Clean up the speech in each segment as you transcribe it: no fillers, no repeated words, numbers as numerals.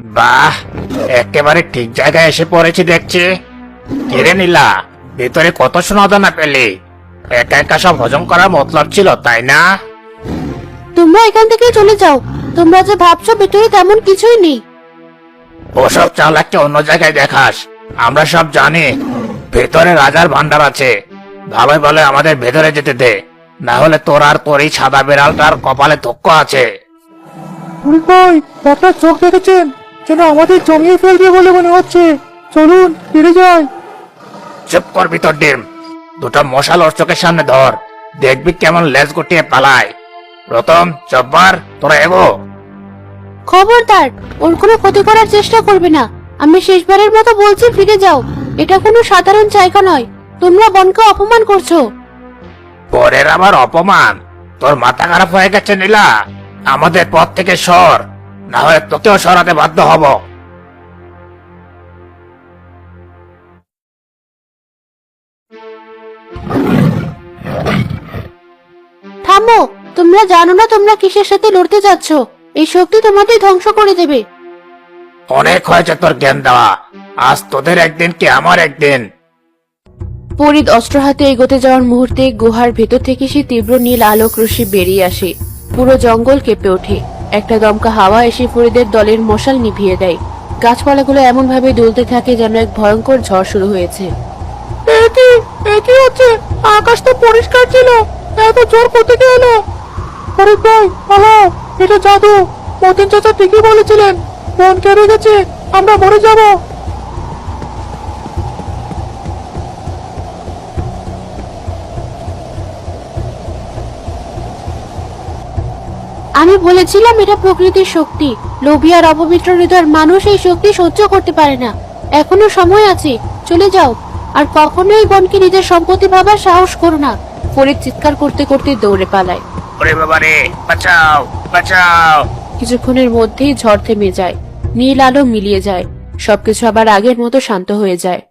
বাহ, একেবারে ঠিক জায়গায় এসে পড়েছি দেখছি। কেড়ে নিলা, ভেতরে কত সোনাদানা পেলে। একা একা সব হজম করার মতলব ছিল, তাই না? তোমরা এখান থেকে চলে যাও। তোমরা যে ভাবছো ভেতরে তেমন কিছুই নেই। ওসব চালাককে অন্য জায়গায় দেখাস। আমরা সব জানি ভেতরে রাজার ভান্ডার আছে। ভালোই ভালো আমাদের ভেতরে যেতে দে, না হলে তোর আর তোর এই সাদা বিড়ালটার কপালে ধক্ক আছে। বুড়ি ভাই, আপনার চোখ দেখেছেন? যেন আমাদের জমিয়ে ফেলবে বলে মনে হচ্ছে। চলুন ফিরে যাই। চুপ কর ভিতর ডিম। দুটো মশাল ওর চোখের সামনে ধর, দেখবি কেমন লেজ গুটিয়ে পালায়। প্রথম জব্বার, তোরা এগো। খবরদার, ওর কোনো ক্ষতি করার চেষ্টা করবে না। আমি শেষবারের মতো বলছি, ফিরে যাও। এটা কোনো সাধারণ জায়গা নয়। তোমরা বনকে অপমান করছো। পরের আবার অপমান? তোর মাথা খারাপ হয়ে গেছে নীলা। আমাদের পথ থেকে সর, না হলে তোকেও সরাতে বাধ্য হব। থামো, তোমরা জানো না তোমরা কিসের সাথে লড়তে যাচ্ছ। এই শক্তি তোমাদের ধ্বংস করে দেবে। অনেক হয়েছে তোর জ্ঞান দেওয়া। আজ তোদের একদিন কি আমার একদিন। ফরিদ অস্ত্র হাতে এগোতে যাওয়ার মুহূর্তে গুহার ভেতর থেকে সে তীব্র নীল আলোক রশ্মি বেরিয়ে আসে। পুরো জঙ্গল কেঁপে ওঠে। একটা দমকা হাওয়া এসে ফরিদের দলের মশাল নিভিয়ে দেয়। গাছপালাগুলো এমন ভাবে দুলতে থাকে যেন এক ভয়ঙ্কর ঝড় শুরু হয়েছে। একই হচ্ছে। আকাশ তো পরিষ্কার ছিল, এত জোর কোথেকে এলো? ফরিদ ভাই পালাও, এটা জাদু। মতিন চাচা ঠিকই বলেছিলেন, বন কেড়ে গেছে, আমরা মরে যাব। আমি বলেছিলাম এটা প্রকৃতির শক্তি। লোভী আর অপবিত্র হৃদয়ের মানুষ এই শক্তি সহ্য করতে পারে না। এখনো সময় আছে, চলে যাও। আর কখনোই বনকে নিজের সম্পত্তি ভাবার সাহস করো না। ফরিদ চিৎকার করতে করতে দৌড়ে পালায়। ওরে বাবারে, বাঁচাও বাঁচাও। কিছুক্ষণের মধ্যেই ঝড় থেমে যায়। নীল আলো মিলিয়ে যায়। সবকিছু আবার আগের মতো শান্ত হয়ে যায়।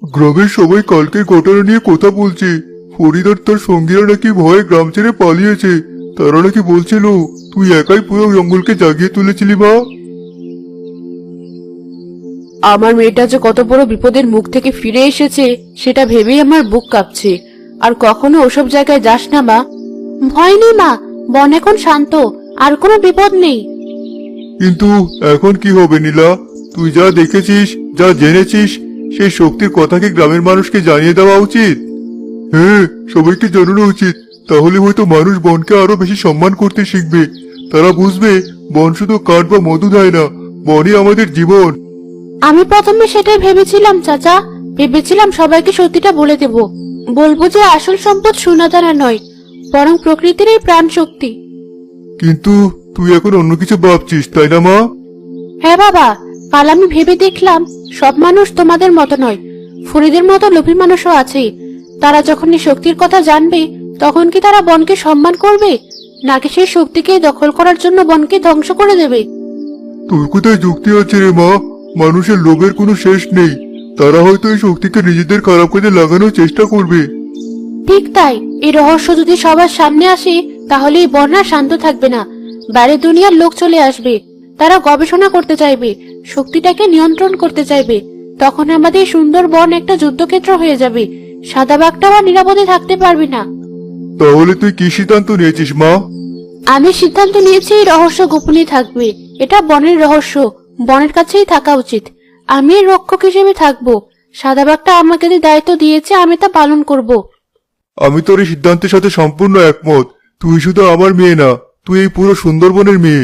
গ্রামের সবাই কালকের ঘটনা নিয়ে কথা বলছে। ফরিদ আর তার সঙ্গীরা নাকি ভয়ে গ্রাম ছেড়ে পালিয়েছে। তারা নাকি বলছিল তুই একাই পুরো জঙ্গলকে জাগিয়ে তুলেছিলি। মা, আমার মেয়েটা যে কত বড় বিপদের মুখ থেকে ফিরে এসেছে সেটা ভেবেই আমার বুক কাঁপছে। আর কখনো ওসব জায়গায় যাস না মা। ভয় নেই মা, বন এখন শান্ত, আর কোনো বিপদ নেই। কিন্তু এখন কি হবে নীলা? তুই যা দেখেছিস, যা জেনেছিস, সেই শক্তির কথা কি গ্রামের মানুষকে জানিয়ে দেওয়া উচিত? হ্যাঁ, সবাইকে জানানো উচিত। তাহলে হয়তো মানুষ বনকে আরো বেশি সম্মান করতে শিখবে। তারা বুঝবে বন শুধু কাঠ বা মধু দেয় না, বনই আমাদের জীবন। আমি প্রথমে সেটাই ভেবেছিলাম চাচা। ভেবেছিলাম সবাইকে সত্যিটা বলে দেব। বলবো যে আসল সম্পদ সোনাদানা নয়, বরং প্রকৃতির এই প্রাণ শক্তি। কিন্তু তুই এখন অন্য কিছু ভাবছিস, তাই না মা? হ্যাঁ বাবা, কাল আমি ভেবে দেখলাম সব মানুষ তোমাদের মতো নয়। ফরিদের মতো লোভী মানুষও আছে। তারা যখন এই শক্তির কথা জানবে, তখন কি তারা বনকে সম্মান করবে, নাকি সেই শক্তিকে দখল করার জন্য বনকে ধ্বংস করে দেবে? তোর কোথায় যুক্তি আছে রে মা? মানুষের লোভের কোনো শেষ নেই। তারা হয়তো এই শক্তিকে নিজেদের খারাপ কাজে লাগানোর চেষ্টা করবে। ঠিক তাই, এই রহস্য যদি সবার সামনে আসে, তাহলে এই বন আর শান্ত থাকবে না। বাইরে দুনিয়ার লোক চলে আসবে। তারা গবেষণা করতে চাইবে, শক্তিটাকে নিয়ন্ত্রণ করতে চাইবে। তখন আমাদের সুন্দর বন একটা যুদ্ধক্ষেত্র হয়ে যাবে। সাদা বাঘটাও আর নিরাপদে থাকতে পারবে না। তাহলে তুই কি সিদ্ধান্ত নিয়েছিস মা? আমি সিদ্ধান্ত নিয়েছি এই রহস্য গোপনই থাকবে। এটা বনের রহস্য, বনের কাছেই থাকা উচিত। আমি এর রক্ষক হিসেবে থাকবো। সাদা বাঘটা আমাকে যে দায়িত্ব দিয়েছে, আমি তা পালন করব। আমি তোর এই সিদ্ধান্তের সাথে সম্পূর্ণ একমত। তুই শুধু আমার মেয়ে না, তুই এই পুরো সুন্দরবনের মেয়ে।